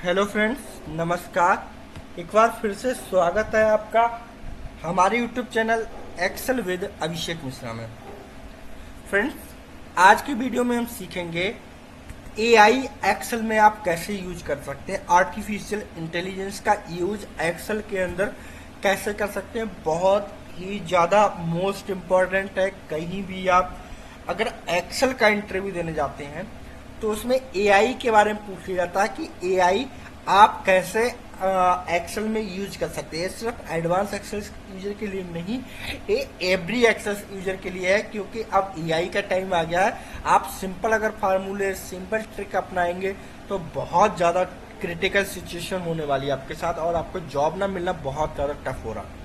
Hello friends, नमस्कार। एक बार फिर से स्वागत है आपका हमारे YouTube channel Excel with Abhishek Mishra में। फ्रेंड्स, आज की वीडियो में हम सीखेंगे एआई एक्सेल में आप कैसे यूज कर सकते हैं। आर्टिफिशियल इंटेलिजेंस का यूज एक्सेल के अंदर कैसे कर सकते हैं, बहुत ही ज़्यादा मोस्ट इम्पॉर्टेंट है। कहीं भी आप अगर एक्सेल का इंटरव्यू देने जाते हैं तो उसमें एआई के बारे में पूछ लिया जाता है कि एआई आप कैसे एक्सेल में यूज कर सकते हैं। सिर्फ एडवांस एक्सेल यूजर के लिए नहीं, ये एवरी एक्सेल यूजर के लिए है, क्योंकि अब एआई का टाइम आ गया है। आप सिंपल अगर फार्मूले, सिंपल ट्रिक अपनाएंगे तो बहुत ज़्यादा क्रिटिकल सिचुएशन होने वाली है आपके साथ, और आपको जॉब ना मिलना बहुत ज़्यादा टफ हो रहा है।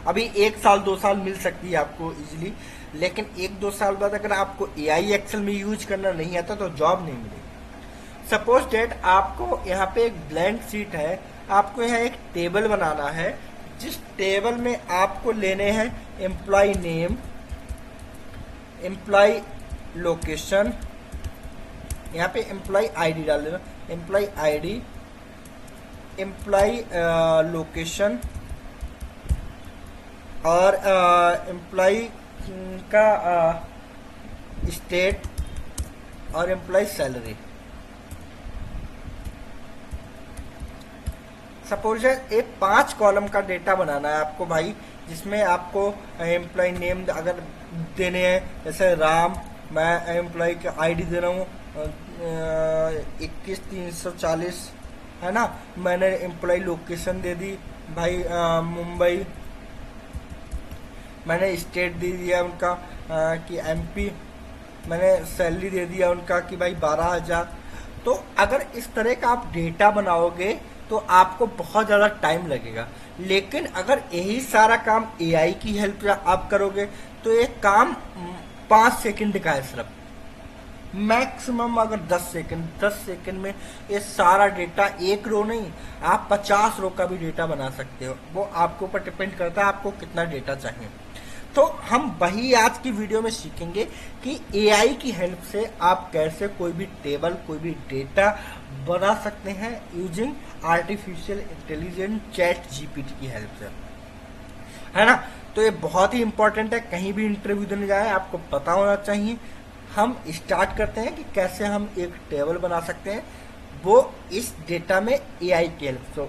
अभी 1 साल 2 साल मिल सकती है आपको इजीली, लेकिन 1-2 साल बाद अगर आपको एआई एक्सेल में यूज करना नहीं आता तो जॉब नहीं मिलेगी। सपोज डेट आपको यहाँ पे एक ब्लैंक शीट है, आपको यहाँ एक टेबल बनाना है, जिस टेबल में आपको लेने हैं एम्प्लॉय नेम, एम्प्लॉय लोकेशन, यहाँ पे एम्प्लॉय आईडी डाल देना, एम्प्लॉय आईडी, एम्प्लॉय लोकेशन और एम्प्लॉय का स्टेट और एम्प्लॉय सैलरी। सपोज ये 5 कॉलम का डेटा बनाना है आपको भाई, जिसमें आपको एम्प्लॉय नेम अगर देने हैं, जैसे राम, मैं एम्प्लॉय का आईडी दे रहा हूँ 21-340 है ना। मैंने एम्प्लॉय लोकेशन दे दी भाई मुंबई, मैंने स्टेट दे दिया उनका कि एमपी, मैंने सैलरी दे दिया उनका कि भाई 12,000। तो अगर इस तरह का आप डेटा बनाओगे तो आपको बहुत ज़्यादा टाइम लगेगा, लेकिन अगर यही सारा काम एआई की हेल्प से आप करोगे तो ये काम 5 सेकंड का है सिर्फ, मैक्सिमम अगर 10 सेकंड में ये सारा डेटा, एक रो नहीं आप 50 रो का भी डेटा बना सकते हो। वो आपके ऊपर डिपेंड करता है आपको कितना डेटा चाहिए। तो हम वही आज की वीडियो में सीखेंगे कि एआई की हेल्प से आप कैसे कोई भी टेबल, कोई भी डेटा बना सकते हैं using artificial intelligence chat GPT की हेल्प से, है ना। तो ये बहुत ही इंपॉर्टेंट है, कहीं भी इंटरव्यू देने जाए आपको पता होना चाहिए। हम स्टार्ट करते हैं कि कैसे हम एक टेबल बना सकते हैं, वो इस डेटा में एआई की हेल्प से।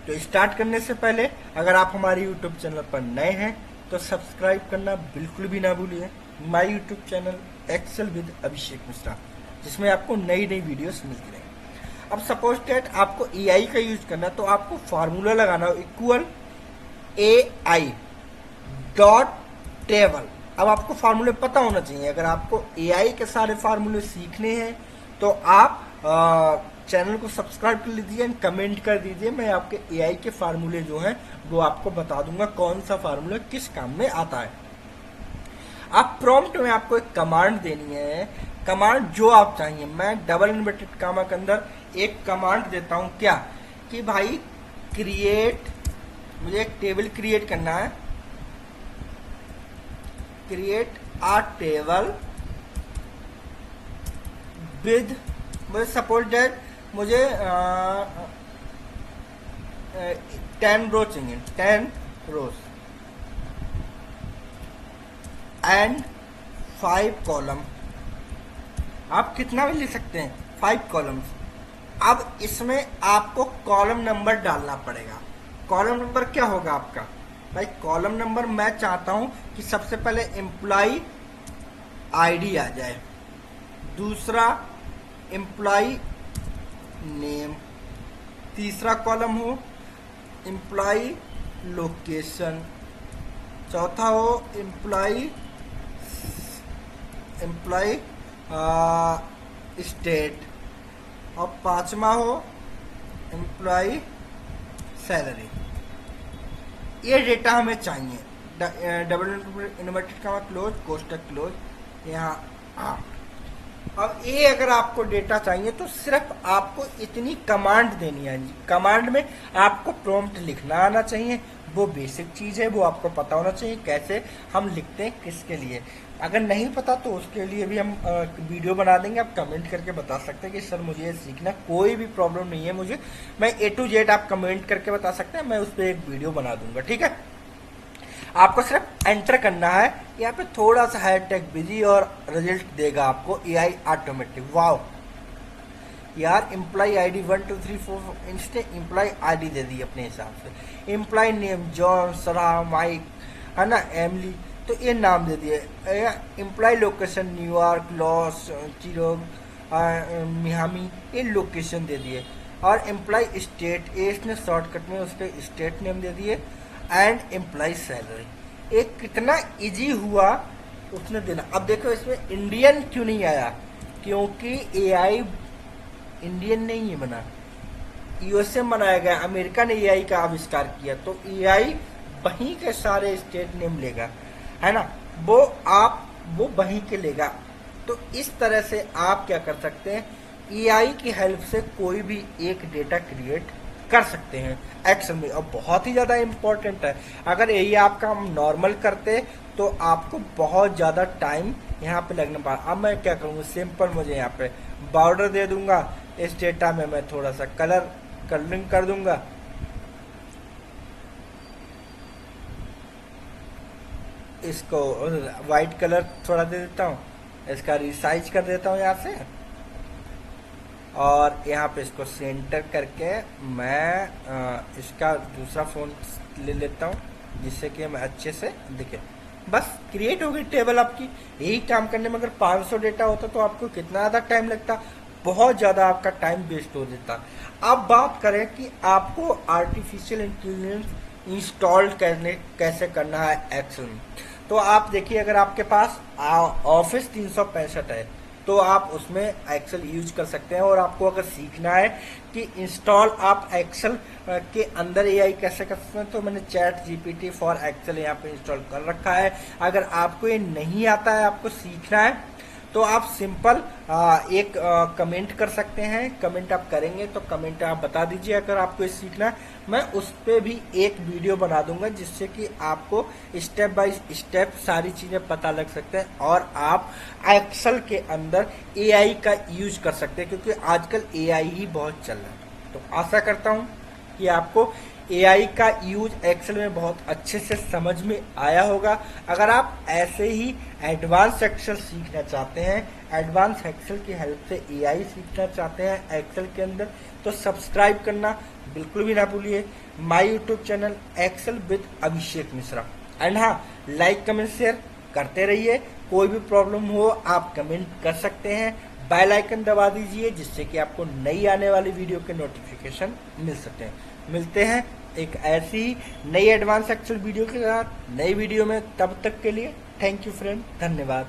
तो स्टार्ट करने से पहले अगर आप हमारे यूट्यूब चैनल पर नए हैं तो सब्सक्राइब करना बिल्कुल भी ना भूलिए, my YouTube channel Excel with Abhishek Mishra, जिसमें आपको नई नई वीडियोस मिलती रहेंगी। अब सपोज दैट आपको एआई का यूज करना है, तो आपको फार्मूला लगाना हो इक्वल एआई डॉट टेबल। अब आपको फार्मूले पता होना चाहिए। अगर आपको एआई के सारे फार्मूले सीखने हैं तो आप चैनल को सब्सक्राइब कर लीजिए एंड कमेंट कर दीजिए, मैं आपके एआई के फार्मूले जो हैं वो आपको बता दूंगा कौन सा फार्मूला किस काम में आता है। आप प्रॉम्प्ट में आपको एक कमांड देनी है, कमांड जो आप चाहिए। मैं डबल इन्वर्टेड कामा के अंदर एक कमांड देता हूं, क्या कि भाई क्रिएट, मुझे एक टेबल क्रिएट करना है, क्रिएट अ टेबल विद, मुझे सपोज दैट मुझे 10 रो चाहिए, 10 रोज एंड 5 कॉलम। आप कितना भी लिख सकते हैं, 5 कॉलम्स। अब इसमें आपको कॉलम नंबर डालना पड़ेगा। कॉलम नंबर क्या होगा आपका भाई? कॉलम नंबर मैं चाहता हूं कि सबसे पहले एम्प्लॉय आईडी आ जाए, दूसरा एम्प्लॉय नेम, तीसरा कॉलम हो एम्प्लॉय लोकेशन, चौथा हो एम्प्लॉय स्टेट, और पांचवा हो एम्प्लॉय सैलरी। ये डेटा हमें चाहिए। डबल इन्वर्टेड कामा क्लोज, कोष्टक क्लोज, यहाँ। अब ये अगर आपको डेटा चाहिए तो सिर्फ आपको इतनी कमांड देनी है। कमांड में आपको प्रॉम्प्ट लिखना आना चाहिए, वो बेसिक चीज है, वो आपको पता होना चाहिए कैसे हम लिखते हैं, किसके लिए। अगर नहीं पता तो उसके लिए भी हम वीडियो बना देंगे, आप कमेंट करके बता सकते हैं कि सर मुझे ये सीखना, कोई भी प्रॉब्लम नहीं है मुझे, मैं A to Z आप कमेंट करके बता सकते हैं, मैं उस पर एक वीडियो बना दूंगा, ठीक है। आपको सिर्फ एंटर करना है, यहाँ पे थोड़ा सा हैशटैग बिजी और रिजल्ट देगा आपको AI ऑटोमेटिक। वाओ यार, employee ID 1 2 3 4 instant employee ID दे दी अपने हिसाब से। Employee name John, Sarah, Mike, है ना, एमली, तो ये नाम दे दिए। Employee location New York, Los, Chicago, Miami, ये लोकेशन दे दिए। और एम्प्लॉय स्टेट, इसने शॉर्टकट में उसके स्टेट नेम दे दिए। एंड एम्प्लॉय सैलरी, एक कितना इजी हुआ उसने देना। अब देखो इसमें इंडियन क्यों नहीं आया, क्योंकि AI इंडियन नहीं है बना, USA बनाया गया, अमेरिका ने AI का आविष्कार किया, तो AI वहीं के सारे स्टेट नेम लेगा, है ना, वो वहीं के लेगा। तो इस तरह से आप क्या कर सकते हैं, AI की हेल्प से कोई भी एक डेटा क्रिएट कर सकते हैं एक्सेल में, और बहुत ही ज़्यादा इम्पोर्टेंट है। अगर यही आप काम नॉर्मल करते तो आपको बहुत ज़्यादा टाइम यहाँ पे लगने पड़ा। अब मैं क्या करूँगा, सिंपल मुझे यहाँ पे बॉर्डर दे दूंगा, इस डेटा में मैं थोड़ा सा कलरिंग कर दूंगा, इसको वाइट कलर थोड़ा दे देता हूँ, इसका रिसाइज कर देता हूँ यहाँ से, और यहाँ पे इसको सेंटर करके मैं इसका दूसरा फोन ले लेता हूँ जिससे कि हमें अच्छे से दिखे। बस क्रिएट हो गई टेबल आपकी। यही काम करने में अगर 500 डेटा होता तो आपको कितना ज़्यादा टाइम लगता, बहुत ज़्यादा आपका टाइम वेस्ट हो जाता। अब बात करें कि आपको आर्टिफिशियल इंटेलिजेंस इंस्टॉल कैसे करना है एक्सेल में। तो आप देखिए, अगर आपके पास ऑफिस 365 है तो आप उसमें एक्सेल यूज कर सकते हैं। और आपको अगर सीखना है कि इंस्टॉल आप एक्सेल के अंदर AI कैसे कर सकते हैं, तो मैंने चैट GPT फॉर एक्सेल यहाँ पे इंस्टॉल कर रखा है। अगर आपको ये नहीं आता है, आपको सीखना है, तो आप सिंपल एक कमेंट कर सकते हैं। कमेंट आप करेंगे तो कमेंट आप बता दीजिए अगर आपको ये सीखना है, मैं उस पर भी एक वीडियो बना दूंगा जिससे कि आपको स्टेप बाय स्टेप सारी चीज़ें पता लग सकते हैं और आप एक्सेल के अंदर AI का यूज कर सकते हैं, क्योंकि आजकल AI ही बहुत चल रहा है। तो आशा करता हूँ कि आपको AI का यूज एक्सेल में बहुत अच्छे से समझ में आया होगा। अगर आप ऐसे ही एडवांस एक्सेल सीखना चाहते हैं, एडवांस एक्सेल की हेल्प से AI सीखना चाहते हैं एक्सेल के अंदर, तो सब्सक्राइब करना बिल्कुल भी ना भूलिए my YouTube channel Excel with Abhishek Mishra. And हाँ, लाइक कमेंट शेयर करते रहिए। कोई भी प्रॉब्लम हो आप कमेंट कर सकते हैं। बेल आइकन दबा दीजिए जिससे कि आपको नई आने वाली वीडियो के नोटिफिकेशन मिल सकते हैं। मिलते हैं एक ऐसी नई एडवांस एक्सेल वीडियो के साथ नई वीडियो में, तब तक के लिए थैंक यू फ्रेंड, धन्यवाद।